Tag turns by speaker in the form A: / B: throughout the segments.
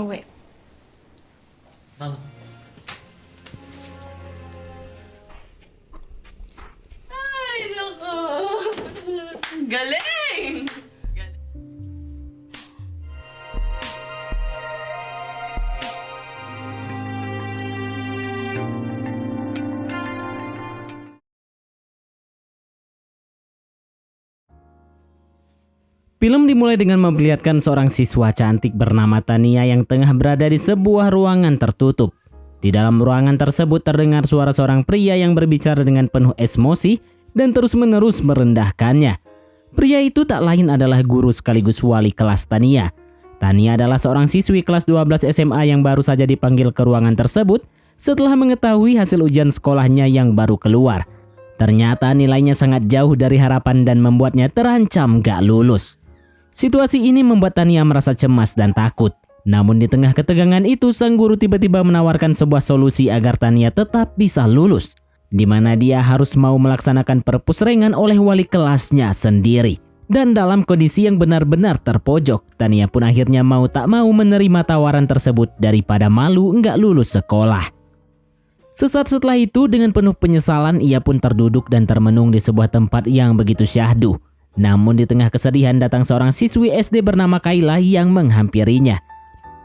A: Oh wait.
B: Mal.
A: Ay, naku. Galing!
C: Film dimulai dengan memperlihatkan seorang siswa cantik bernama Tania yang tengah berada di sebuah ruangan tertutup. Di dalam ruangan tersebut terdengar suara seorang pria yang berbicara dengan penuh emosi dan terus-menerus merendahkannya. Pria itu tak lain adalah guru sekaligus wali kelas Tania. Tania adalah seorang siswi kelas 12 SMA yang baru saja dipanggil ke ruangan tersebut setelah mengetahui hasil ujian sekolahnya yang baru keluar. Ternyata nilainya sangat jauh dari harapan dan membuatnya terancam gak lulus. Situasi ini membuat Tania merasa cemas dan takut. Namun di tengah ketegangan itu, sang guru tiba-tiba menawarkan sebuah solusi agar Tania tetap bisa lulus, di mana dia harus mau melaksanakan perpusrengan oleh wali kelasnya sendiri. Dan dalam kondisi yang benar-benar terpojok, Tania pun akhirnya mau tak mau menerima tawaran tersebut daripada malu nggak lulus sekolah. Sesaat setelah itu, dengan penuh penyesalan, ia pun terduduk dan termenung di sebuah tempat yang begitu syahdu. Namun di tengah kesedihan datang seorang siswi SD bernama Kayla yang menghampirinya.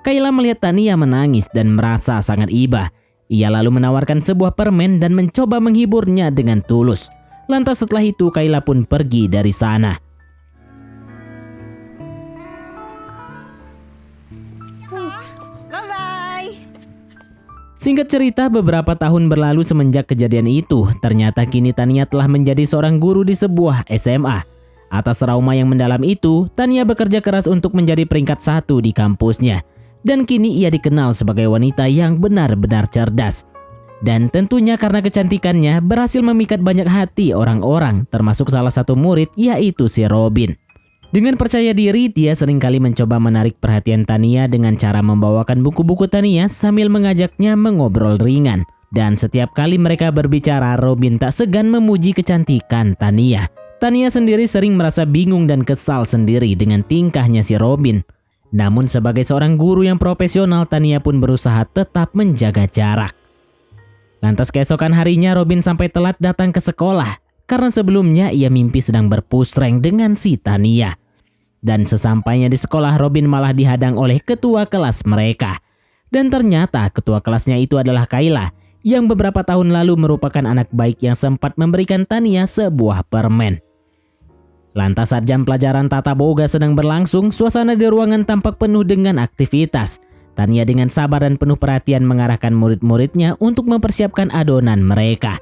C: Kayla melihat Tania menangis dan merasa sangat iba. Ia lalu menawarkan sebuah permen dan mencoba menghiburnya dengan tulus. Lantas setelah itu Kayla pun pergi dari sana.
A: Bye-bye!
C: Singkat cerita, beberapa tahun berlalu semenjak kejadian itu. Ternyata kini Tania telah menjadi seorang guru di sebuah SMA. Atas trauma yang mendalam itu, Tania bekerja keras untuk menjadi peringkat 1 di kampusnya. Dan kini ia dikenal sebagai wanita yang benar-benar cerdas. Dan tentunya karena kecantikannya berhasil memikat banyak hati orang-orang, termasuk salah satu murid yaitu si Robin. Dengan percaya diri, dia seringkali mencoba menarik perhatian Tania dengan cara membawakan buku-buku Tania sambil mengajaknya mengobrol ringan. Dan setiap kali mereka berbicara, Robin tak segan memuji kecantikan Tania. Tania sendiri sering merasa bingung dan kesal sendiri dengan tingkahnya si Robin. Namun sebagai seorang guru yang profesional, Tania pun berusaha tetap menjaga jarak. Lantas keesokan harinya Robin sampai telat datang ke sekolah karena sebelumnya ia mimpi sedang berpusreng dengan si Tania. Dan sesampainya di sekolah, Robin malah dihadang oleh ketua kelas mereka. Dan ternyata ketua kelasnya itu adalah Kayla yang beberapa tahun lalu merupakan anak baik yang sempat memberikan Tania sebuah permen. Lantas saat jam pelajaran tata boga sedang berlangsung, suasana di ruangan tampak penuh dengan aktivitas. Tania dengan sabar dan penuh perhatian mengarahkan murid-muridnya untuk mempersiapkan adonan mereka.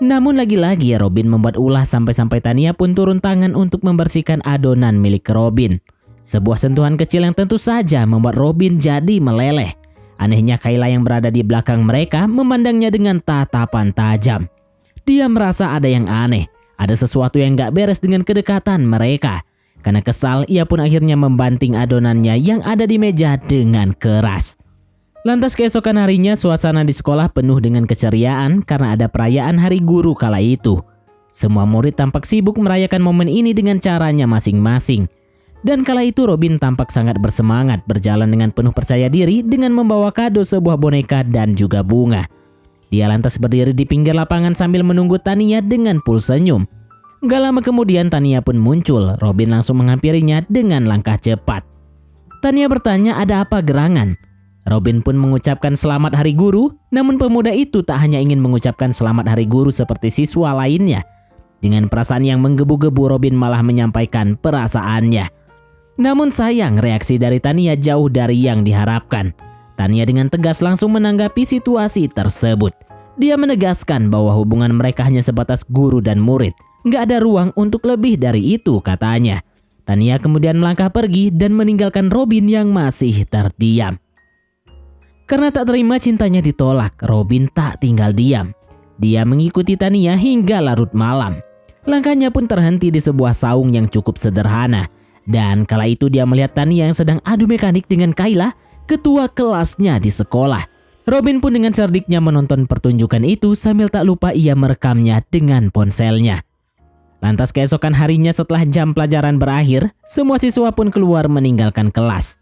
C: Namun lagi-lagi Robin membuat ulah sampai-sampai Tania pun turun tangan untuk membersihkan adonan milik Robin. Sebuah sentuhan kecil yang tentu saja membuat Robin jadi meleleh. Anehnya Kayla yang berada di belakang mereka memandangnya dengan tatapan tajam. Dia merasa ada yang aneh. Ada sesuatu yang gak beres dengan kedekatan mereka. Karena kesal, ia pun akhirnya membanting adonannya yang ada di meja dengan keras. Lantas keesokan harinya suasana di sekolah penuh dengan keceriaan karena ada perayaan Hari Guru kala itu. Semua murid tampak sibuk merayakan momen ini dengan caranya masing-masing. Dan kala itu Robin tampak sangat bersemangat berjalan dengan penuh percaya diri dengan membawa kado sebuah boneka dan juga bunga. Dia lantas berdiri di pinggir lapangan sambil menunggu Tania dengan full senyum. Gak lama kemudian Tania pun muncul. Robin langsung menghampirinya dengan langkah cepat. Tania bertanya ada apa gerangan. Robin pun mengucapkan selamat Hari Guru. Namun pemuda itu tak hanya ingin mengucapkan selamat Hari Guru seperti siswa lainnya. Dengan perasaan yang menggebu-gebu, Robin malah menyampaikan perasaannya. Namun sayang, reaksi dari Tania jauh dari yang diharapkan. Tania dengan tegas langsung menanggapi situasi tersebut. Dia menegaskan bahwa hubungan mereka hanya sebatas guru dan murid. Nggak ada ruang untuk lebih dari itu, katanya. Tania kemudian melangkah pergi dan meninggalkan Robin yang masih terdiam. Karena tak terima cintanya ditolak, Robin tak tinggal diam. Dia mengikuti Tania hingga larut malam. Langkahnya pun terhenti di sebuah saung yang cukup sederhana. Dan kala itu dia melihat Tania yang sedang adu mekanik dengan Kayla, ketua kelasnya di sekolah. Robin pun dengan cerdiknya menonton pertunjukan itu sambil tak lupa ia merekamnya dengan ponselnya. Lantas keesokan harinya setelah jam pelajaran berakhir, semua siswa pun keluar meninggalkan kelas.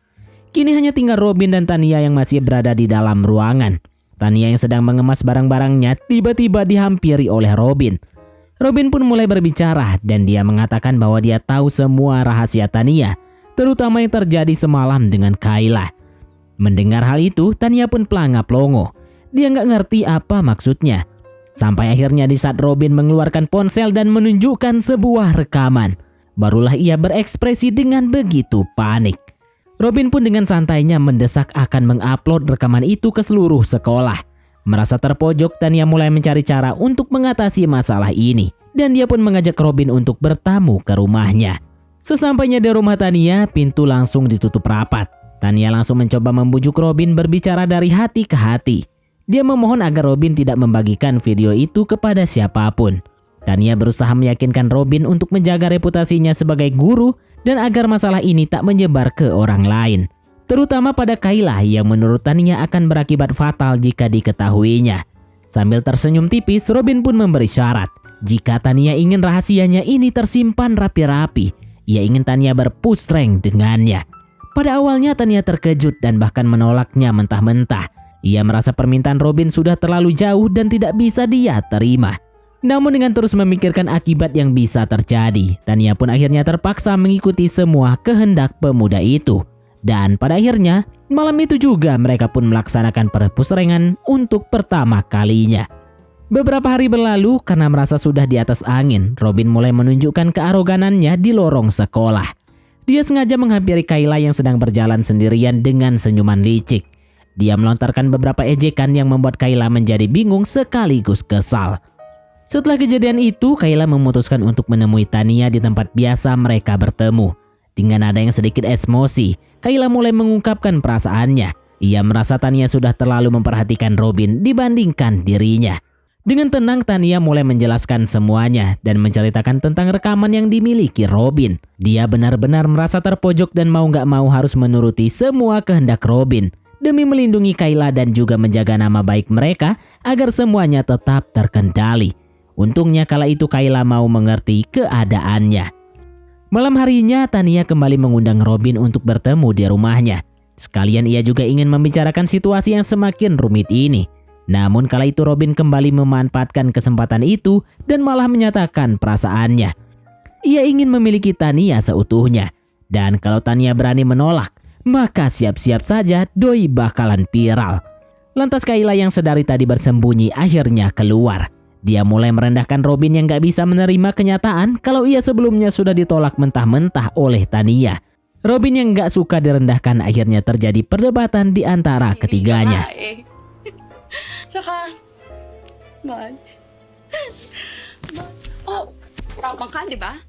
C: Kini hanya tinggal Robin dan Tania yang masih berada di dalam ruangan. Tania yang sedang mengemas barang-barangnya tiba-tiba dihampiri oleh Robin. Robin pun mulai berbicara dan dia mengatakan bahwa dia tahu semua rahasia Tania, terutama yang terjadi semalam dengan Kayla. Mendengar hal itu, Tania pun pelangap-longo. Dia nggak ngerti apa maksudnya. Sampai akhirnya di saat Robin mengeluarkan ponsel dan menunjukkan sebuah rekaman, barulah ia berekspresi dengan begitu panik. Robin pun dengan santainya mendesak akan mengupload rekaman itu ke seluruh sekolah. Merasa terpojok, Tania mulai mencari cara untuk mengatasi masalah ini. Dan dia pun mengajak Robin untuk bertamu ke rumahnya. Sesampainya di rumah Tania, pintu langsung ditutup rapat. Tania langsung mencoba membujuk Robin berbicara dari hati ke hati. Dia memohon agar Robin tidak membagikan video itu kepada siapapun. Tania berusaha meyakinkan Robin untuk menjaga reputasinya sebagai guru dan agar masalah ini tak menyebar ke orang lain. Terutama pada Kayla yang menurut Tania akan berakibat fatal jika diketahuinya. Sambil tersenyum tipis, Robin pun memberi syarat. Jika Tania ingin rahasianya ini tersimpan rapi-rapi, ia ingin Tania berpusreng dengannya. Pada awalnya Tania terkejut dan bahkan menolaknya mentah-mentah. Ia merasa permintaan Robin sudah terlalu jauh dan tidak bisa dia terima. Namun dengan terus memikirkan akibat yang bisa terjadi, Tania pun akhirnya terpaksa mengikuti semua kehendak pemuda itu. Dan pada akhirnya, malam itu juga mereka pun melaksanakan perpusrengan untuk pertama kalinya. Beberapa hari berlalu, karena merasa sudah di atas angin, Robin mulai menunjukkan kearoganannya di lorong sekolah. Dia sengaja menghampiri Kayla yang sedang berjalan sendirian dengan senyuman licik. Dia melontarkan beberapa ejekan yang membuat Kayla menjadi bingung sekaligus kesal. Setelah kejadian itu, Kayla memutuskan untuk menemui Tania di tempat biasa mereka bertemu. Dengan nada yang sedikit emosi, Kayla mulai mengungkapkan perasaannya. Ia merasa Tania sudah terlalu memperhatikan Robin dibandingkan dirinya. Dengan tenang, Tania mulai menjelaskan semuanya dan menceritakan tentang rekaman yang dimiliki Robin. Dia benar-benar merasa terpojok dan mau gak mau harus menuruti semua kehendak Robin demi melindungi Kayla dan juga menjaga nama baik mereka agar semuanya tetap terkendali. Untungnya kala itu Kayla mau mengerti keadaannya. Malam harinya Tania kembali mengundang Robin untuk bertemu di rumahnya. Sekalian ia juga ingin membicarakan situasi yang semakin rumit ini. Namun kala itu Robin kembali memanfaatkan kesempatan itu dan malah menyatakan perasaannya. Ia ingin memiliki Tania seutuhnya. Dan kalau Tania berani menolak, maka siap-siap saja doi bakalan viral. Lantas Kayla yang sedari tadi bersembunyi akhirnya keluar. Dia mulai merendahkan Robin yang gak bisa menerima kenyataan kalau ia sebelumnya sudah ditolak mentah-mentah oleh Tania. Robin yang gak suka direndahkan akhirnya terjadi perdebatan di antara ketiganya.
A: Makan, di ba?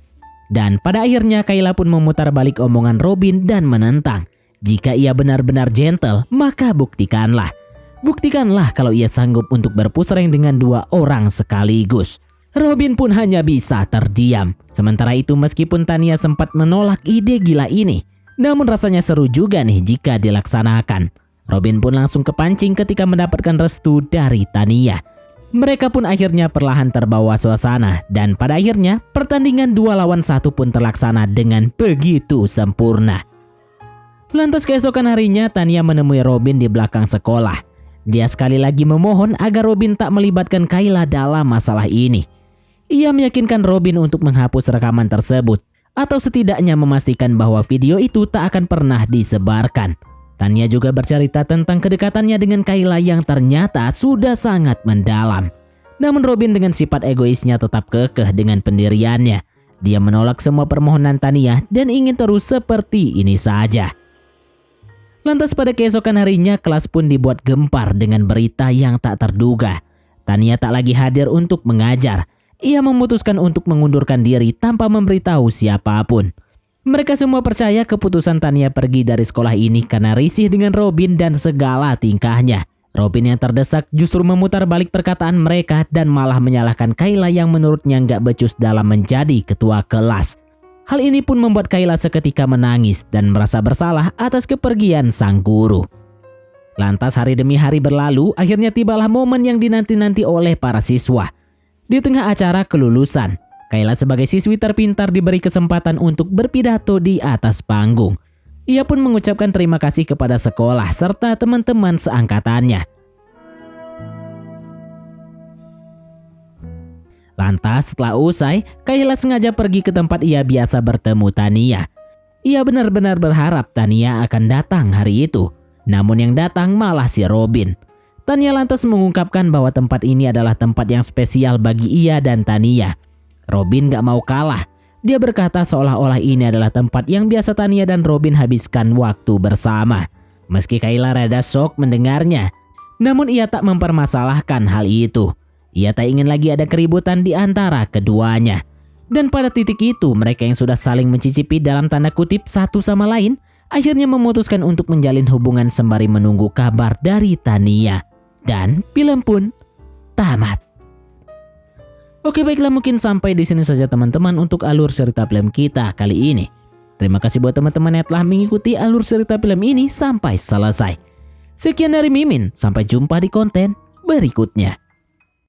C: Dan pada akhirnya Kayla pun memutar balik omongan Robin dan menentang. Jika ia benar-benar gentle, maka buktikanlah. Buktikanlah kalau ia sanggup untuk berpusreng dengan dua orang sekaligus. Robin pun hanya bisa terdiam. Sementara itu meskipun Tania sempat menolak ide gila ini, namun rasanya seru juga nih jika dilaksanakan. Robin pun langsung kepancing ketika mendapatkan restu dari Tania. Mereka pun akhirnya perlahan terbawa suasana dan pada akhirnya pertandingan 2 lawan 1 pun terlaksana dengan begitu sempurna. Lantas keesokan harinya Tania menemui Robin di belakang sekolah. Dia sekali lagi memohon agar Robin tak melibatkan Kayla dalam masalah ini. Ia meyakinkan Robin untuk menghapus rekaman tersebut atau setidaknya memastikan bahwa video itu tak akan pernah disebarkan. Tania juga bercerita tentang kedekatannya dengan Kayla yang ternyata sudah sangat mendalam. Namun Robin dengan sifat egoisnya tetap kekeh dengan pendiriannya. Dia menolak semua permohonan Tania dan ingin terus seperti ini saja. Lantas pada keesokan harinya kelas pun dibuat gempar dengan berita yang tak terduga. Tania tak lagi hadir untuk mengajar. Ia memutuskan untuk mengundurkan diri tanpa memberitahu siapapun. Mereka semua percaya keputusan Tania pergi dari sekolah ini karena risih dengan Robin dan segala tingkahnya. Robin yang terdesak justru memutar balik perkataan mereka dan malah menyalahkan Kayla yang menurutnya nggak becus dalam menjadi ketua kelas. Hal ini pun membuat Kayla seketika menangis dan merasa bersalah atas kepergian sang guru. Lantas hari demi hari berlalu, akhirnya tibalah momen yang dinanti-nanti oleh para siswa. Di tengah acara kelulusan, Kayla sebagai siswi terpintar diberi kesempatan untuk berpidato di atas panggung. Ia pun mengucapkan terima kasih kepada sekolah serta teman-teman seangkatannya. Lantas setelah usai, Kayla sengaja pergi ke tempat ia biasa bertemu Tania. Ia benar-benar berharap Tania akan datang hari itu. Namun yang datang malah si Robin. Tania lantas mengungkapkan bahwa tempat ini adalah tempat yang spesial bagi ia dan Tania. Robin gak mau kalah. Dia berkata seolah-olah ini adalah tempat yang biasa Tania dan Robin habiskan waktu bersama. Meski Kayla rada shock mendengarnya, namun ia tak mempermasalahkan hal itu. Ia tak ingin lagi ada keributan di antara keduanya. Dan pada titik itu mereka yang sudah saling mencicipi dalam tanda kutip satu sama lain akhirnya memutuskan untuk menjalin hubungan sembari menunggu kabar dari Tania. Dan film pun tamat. Oke baiklah, mungkin sampai di sini saja teman-teman untuk alur cerita film kita kali ini. Terima kasih buat teman-teman yang telah mengikuti alur cerita film ini sampai selesai. Sekian dari Mimin, sampai jumpa di konten berikutnya.